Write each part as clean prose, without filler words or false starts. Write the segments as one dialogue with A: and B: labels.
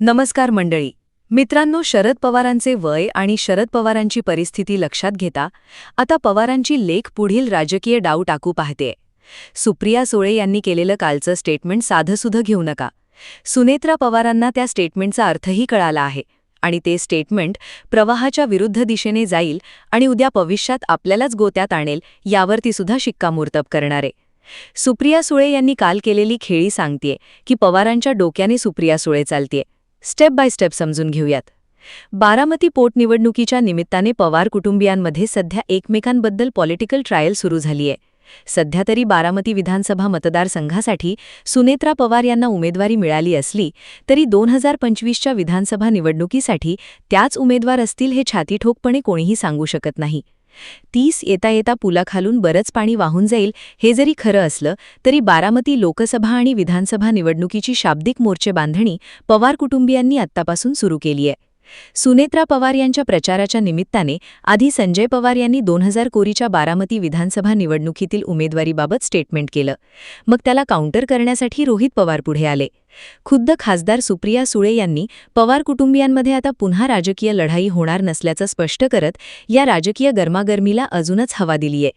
A: नमस्कार मंडळी. मित्रांनो, शरद पवारांचे वय आणि शरद पवारांची परिस्थिती लक्षात घेता आता पवारांची लेख पुढील राजकीय डाव टाकू पाहतेय. सुप्रिया सुळे यांनी केलेलं कालचं स्टेटमेंट साधंसुधं घेऊ नका. सुनेत्रा पवारांना त्या स्टेटमेंटचा अर्थही कळाला आहे आणि ते स्टेटमेंट प्रवाहाच्या विरुद्ध दिशेने जाईल आणि उद्या भविष्यात आपल्यालाच गोत्यात आणेल यावरती सुद्धा शिक्कामोर्तब करणारे. सुप्रिया सुळे यांनी काल केलेली खेळी सांगतेय की पवारांच्या डोक्याने सुप्रिया सुळे चालतेय. स्टेप बाय स्टेप समजून घेऊयात. बारामती पोटनिवडणुकीच्या निमित्ताने पवार कुटुंबियांमध्ये सध्या एकमेकांबद्दल पॉलिटिकल ट्रायल सुरू झालीय. सध्या तरी बारामती विधानसभा मतदारसंघासाठी सुनेत्रा पवार यांना उमेदवारी मिळाली असली तरी 2025च्या विधानसभा निवडणुकीसाठी त्याच उमेदवार असतील हे छातीठोकपणे कोणीही सांगू शकत नाही. 30 येता येता पुलाखालून बरंच पाणी वाहून जाईल हे जरी खरं असलं तरी बारामती लोकसभा आणि विधानसभा निवडणुकीची शाब्दिक मोर्चेबांधणी पवार कुटुंबियांनी आत्तापासून सुरू केली आहे. सुनेत्रा पवार यांच्या प्रचाराच्या निमित्ताने आधी संजय पवार यांनी 2000 कोरीच्या बारामती विधानसभा निवडणुकीतील उमेदवारीबाबत स्टेटमेंट केलं. मग त्याला काउंटर करण्यासाठी रोहित पवार पुढे आले. खुद्द खासदार सुप्रिया सुळे यांनी पवार कुटुंबियांमध्ये आता पुन्हा राजकीय लढाई होणार नसल्याचं स्पष्ट करत या राजकीय गरमागरमीला अजूनच हवा दिलीये.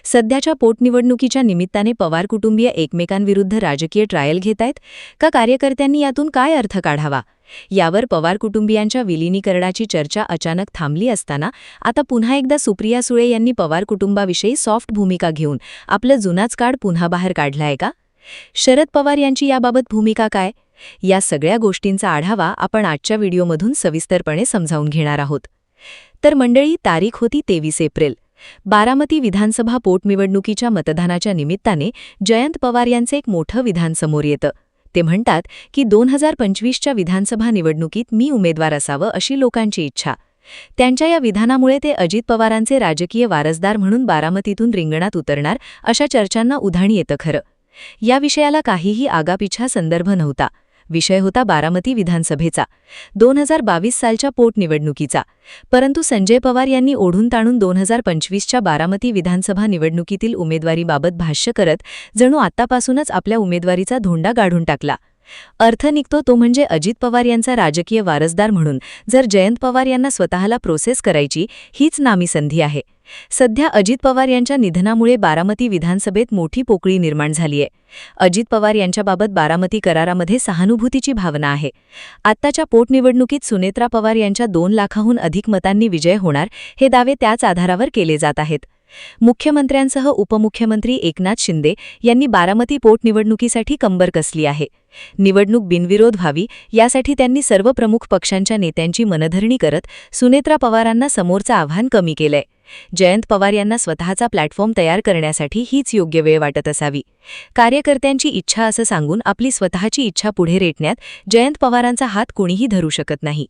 A: सध्याच्या पोटनिवडणुकीच्या निमित्ताने पवार कुटुंबीय एकमेकांविरुद्ध राजकीय ट्रायल घेतायत का कार्यकर्त्यांनी यातून काय अर्थ काढावा यावर पवार कुटुंबियांच्या विलिनीकरणाची चर्चा अचानक थांबली असताना आता पुन्हा एकदा सुप्रिया सुळे यांनी पवार कुटुंबाविषयी सॉफ्ट भूमिका घेऊन आपलं जुनाच कार्ड पुन्हा बाहेर काढलाय का? शरद पवार यांची याबाबत भूमिका काय? या सगळ्या गोष्टींचा आढावा आपण आजच्या व्हिडिओमधून सविस्तरपणे समजावून घेणार आहोत. तर मंडळी, तारीख होती 23 एप्रिल. बारामती विधानसभा पोटनिवडणुकीच्या मतदानाच्या निमित्ताने जयंत पवार यांचे एक मोठं विधान समोर येतं. ते म्हणतात की 2025च्या विधानसभा निवडणुकीत मी उमेदवार असावं अशी लोकांची इच्छा. त्यांच्या या विधानामुळे ते अजित पवारांचे राजकीय वारसदार म्हणून बारामतीतून रिंगणात उतरणार अशा चर्चांना उधाण येतं खरं. या विषयाला काहीही आगापिछा संदर्भ नव्हता. विषय होता बारामती विधानसभेचा, 2022 सालच्या पोटनिवडणुकीचा. परंतु संजय पवार यांनी ओढून ताणून 2025च्या बारामती विधानसभा निवडणुकीतील उमेदवारीबाबत भाष्य करत जणू आत्तापासूनच आपल्या उमेदवारीचा धोंडा गाढून टाकला. अर्थ निघतो तो म्हणजे अजित पवार यांचा राजकीय वारसदार म्हणून जर जयंत पवार यांना स्वतःला प्रोसेस करायची हीच नामी संधी आहे. सध्या अजित पवार यांच्या निधनामुळे बारामती विधानसभेत मोठी पोकळी निर्माण झालीय. अजित पवार यांच्याबाबत बारामती करारामध्ये सहानुभूतीची भावना आहे. आत्ताच्या पोटनिवडणुकीत सुनेत्रा पवार यांच्या 2 लाखाहून अधिक मतांनी विजय होणार हे दावे त्याच आधारावर केले जात आहेत. मुख्यमंत्र्यांसह उपमुख्यमंत्री एकनाथ शिंदे यांनी बारामती पोटनिवडणुकीसाठी कंबर कसली आहे. निवडणूक बिनविरोध व्हावी यासाठी त्यांनी सर्व प्रमुख पक्षांच्या नेत्यांची मनधरणी करत सुनेत्रा पवारांना समोरचं आव्हान कमी केलंय. जयंत पवार यांना स्वतःचा प्लॅटफॉर्म तयार करण्यासाठी हीच योग्य वेळ वाटत असावी. कार्यकर्त्यांची इच्छा असं सांगून आपली स्वतःची इच्छा पुढे रेटण्यात जयंत पवारांचा हात कोणीही धरू शकत नाही.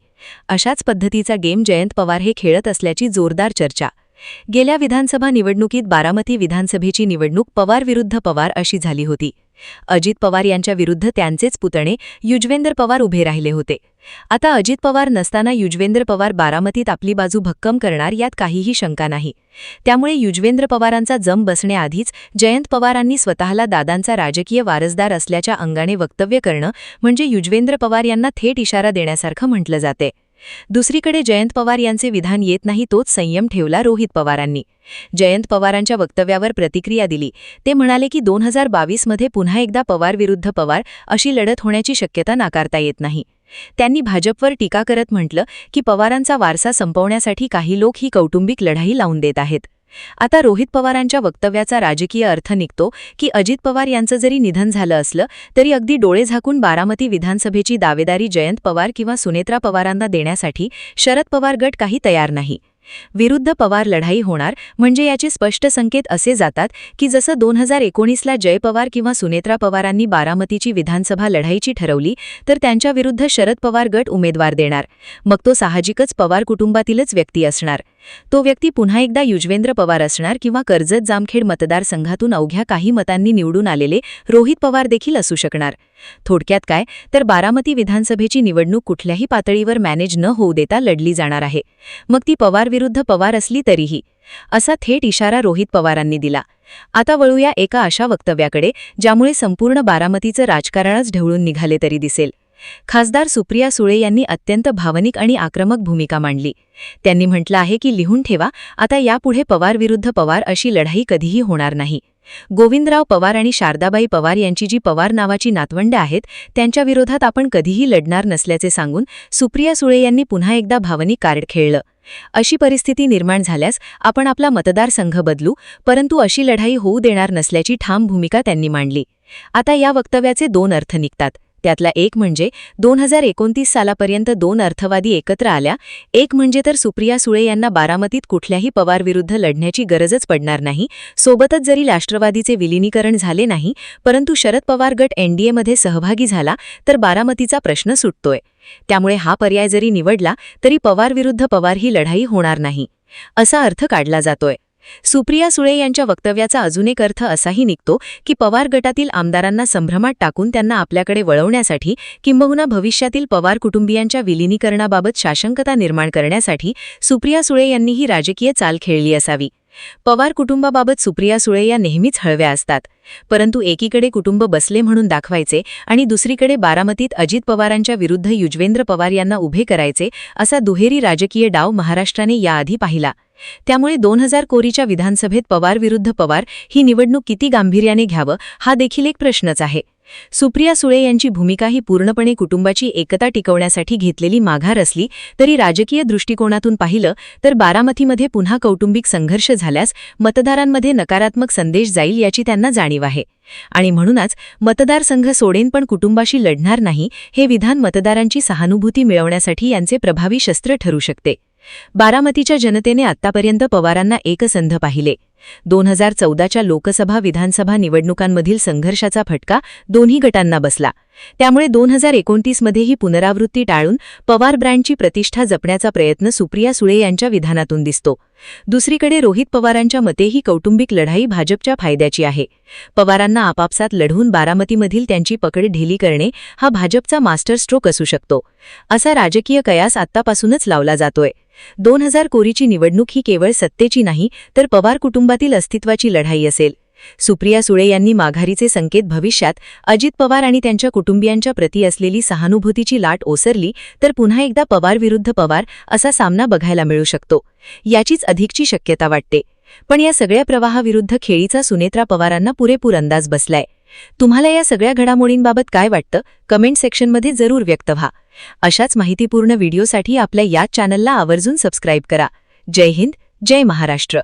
A: अशाच पद्धतीचा गेम जयंत पवार हे खेळत असल्याची जोरदार चर्चा. गेल्या विधानसभा निवडणुकीत बारामती विधानसभेची निवडणूक पवार विरुद्ध पवार अशी झाली होती. अजित पवार यांच्या विरुद्ध त्यांचेच पुतणे युजवेंद्र पवार उभे राहिले होते. आता अजित पवार नसताना युजवेंद्र पवार बारामतीत आपली बाजू भक्कम करणार यात काहीही शंका नाही. त्यामुळे युजवेंद्र पवारांचा जम बसण्याआधीच जयंत पवारांनी स्वतःला दादांचा राजकीय वारसदार असल्याच्या अंगाने वक्तव्य करणं म्हणजे युजवेंद्र पवार यांना थेट इशारा देण्यासारखं म्हटलं जाते. दुसरीकडे जयंत पवार यांचे विधान येत नाही तोच संयम ठेवला रोहित पवारांनी. जयंत पवारांच्या वक्तव्यावर प्रतिक्रिया दिली. ते म्हणाले की 2022 मध्ये पुन्हा एकदा पवार विरुद्ध पवार अशी लढत होण्याची शक्यता नाकारता येत नाही. त्यांनी भाजपवर टीका करत म्हटलं की पवारांचा वारसा संपवण्यासाठी काही लोक ही कौटुंबिक लढाई लावून देत आहेत. आता रोहित पवारांच्या वक्तव्याचा राजकीय अर्थ निघतो की अजित पवार यांचं जरी निधन झालं असलं तरी अगदी डोळे झाकून बारामती विधानसभेची दावेदारी जयंत पवार किंवा सुनेत्रा पवारांना देण्यासाठी शरद पवार गट काही तयार नाही. विरुद्ध पवार लढाई होणार म्हणजे याचे स्पष्ट संकेत असे जातात की जसं 2019ला जय पवार किंवा सुनेत्रा पवारांनी बारामतीची विधानसभा लढाईची ठरवली तर त्यांच्या विरुद्ध शरद पवार गट उमेदवार देणार. मग तो साहजिकच पवार कुटुंबातीलच व्यक्ती असणार. तो व्यक्ती पुन्हा एकदा युजवेंद्र पवार असणार किंवा कर्जत जामखेड मतदारसंघातून अवघ्या काही मतांनी निवडून आलेले रोहित पवार देखील असू शकणार. थोडक्यात काय तर बारामती विधानसभेची निवडणूक कुठल्याही पातळीवर मॅनेज न होऊ देता लढली जाणार आहे. मग ती पवार विरुद्ध पवार असली तरीही, असा थेट इशारा रोहित पवारांनी दिला. आता वळूया एका अशा वक्तव्याकडे ज्यामुळे संपूर्ण बारामतीचं राजकारणच ढवळून निघाले तरी दिसेल. खासदार सुप्रिया सुळे यांनी अत्यंत भावनिक आणि आक्रमक भूमिका मांडली. त्यांनी म्हटलं आहे की लिहून ठेवा, आता यापुढे पवार विरुद्ध पवार अशी लढाई कधीही होणार नाही. गोविंदराव पवार आणि शारदाबाई पवार यांची जी पवार नावाची नातवंडे आहेत त्यांच्या विरोधात आपण कधीही लढणार नसल्याचे सांगून सुप्रिया सुळे यांनी पुन्हा एकदा भावनिक कार्ड खेळलं. अशी परिस्थिती निर्माण झाल्यास आपण आपला मतदारसंघ बदलू, परंतु अशी लढाई होऊ देणार नसल्याची ठाम भूमिका त्यांनी मांडली. आता या वक्तव्याचे दोन अर्थ निघतात. त्यातला एक म्हणजे 2029 सालापर्यंत दोन अर्थवादी एकत्र आल्या. एक म्हणजे तर सुप्रिया सुळे यांना बारामतीत कुठल्याही पवारविरुद्ध लढण्याची गरजच पडणार नाही. सोबतच जरी राष्ट्रवादीचे विलिनीकरण झाले नाही, परंतु शरद पवार गट एनडीएमध्ये सहभागी झाला तर बारामतीचा प्रश्न सुटतोय. त्यामुळे हा पर्याय जरी निवडला तरी पवार विरुद्ध पवार ही लढाई होणार नाही, असा अर्थ काढला जातोय. सुप्रिया सुळे यांच्या वक्तव्याचा अजून एक अर्थ असाही निघतो की पवार गटातील आमदारांना संभ्रमात टाकून त्यांना आपल्याकडे वळवण्यासाठी किंबहुना भविष्यातील पवार कुटुंबियांच्या विलिनीकरणाबाबत साशंकता निर्माण करण्यासाठी सुप्रिया सुळे यांनी ही राजकीय चाल खेळली असावी. पवार कुटुंबाबाबत सुप्रिया सुळे या नेहमीच हळव्या असतात, परंतु एकीकडे कुटुंब बसले म्हणून दाखवायचे आणि दुसरीकडे बारामतीत अजित पवारांच्या विरुद्ध युजवेंद्र पवार यांना उभे करायचे, असा दुहेरी राजकीय डाव महाराष्ट्राने याआधी पाहिला. त्यामुळे 2024च्या विधानसभेत पवार विरुद्ध पवार ही निवडणूक किती गांभीर्याने घ्यावं हा देखील एक प्रश्नच आहे. सुप्रिया सुळे यांची भूमिका ही पूर्णपणे कुटुंबाची एकता टिकवण्यासाठी घेतलेली माघार असली तरी राजकीय दृष्टिकोनातून पाहिलं तर बारामतीमध्ये पुन्हा कौटुंबिक संघर्ष झाल्यास मतदारांमध्ये नकारात्मक संदेश जाईल याची त्यांना जाणीव आहे. आणि म्हणूनच मतदारसंघ सोडेन पण कुटुंबाशी लढणार नाही हे विधान मतदारांची सहानुभूती मिळवण्यासाठी यांचे प्रभावी शस्त्र ठरू शकते. बारामतीच्या जनतेने आत्तापर्यंत पवारांना एकसंध पाहिले. 2014च्या लोकसभा विधानसभा निवडणुकांमधील संघर्षाचा फटका दोन्ही गटांना बसला. त्यामुळे 2029मध्ये ही पुनरावृत्ती टाळून पवार ब्रँडची प्रतिष्ठा जपण्याचा प्रयत्न सुप्रिया सुळे यांच्या विधानातून दिसतो. दुसरीकडे रोहित पवारांच्या मते ही कौटुंबिक लढाई भाजपच्या फायद्याची आहे. पवारांना आपापसात लढवून बारामतीमधील त्यांची पकड ढिली करणे हा भाजपचा मास्टर स्ट्रोक असू शकतो, असा राजकीय कयास आत्तापासूनच लावला जातोय. 2024ची निवडणूक ही केवळ सत्तेची नाही तर पवार कुटुंबातील अस्तित्वाची लढाई असेल. सुप्रिया सुळे यांनी माघारीचे संकेत भविष्यात अजित पवार आणि त्यांच्या कुटुंबियांच्या प्रती असलेली सहानुभूतीची लाट ओसरली तर पुन्हा एकदा पवार विरुद्ध पवार असा सामना बघायला मिळू शकतो, याचीच अधिकची शक्यता वाटते. पण या सगळ्या प्रवाहाविरुद्ध खेळीचा सुनेत्रा पवारांना पुरेपूर अंदाज बसलाय. तुम्हाला या सगळ्या घडामोडींबाबत काय वाटतं कमेंट सेक्शनमध्ये जरूर व्यक्त व्हा. अशाच माहितीपूर्ण व्हिडिओसाठी आपल्या याच चॅनलला आवर्जून सबस्क्राईब करा. जय हिंद, जय महाराष्ट्र.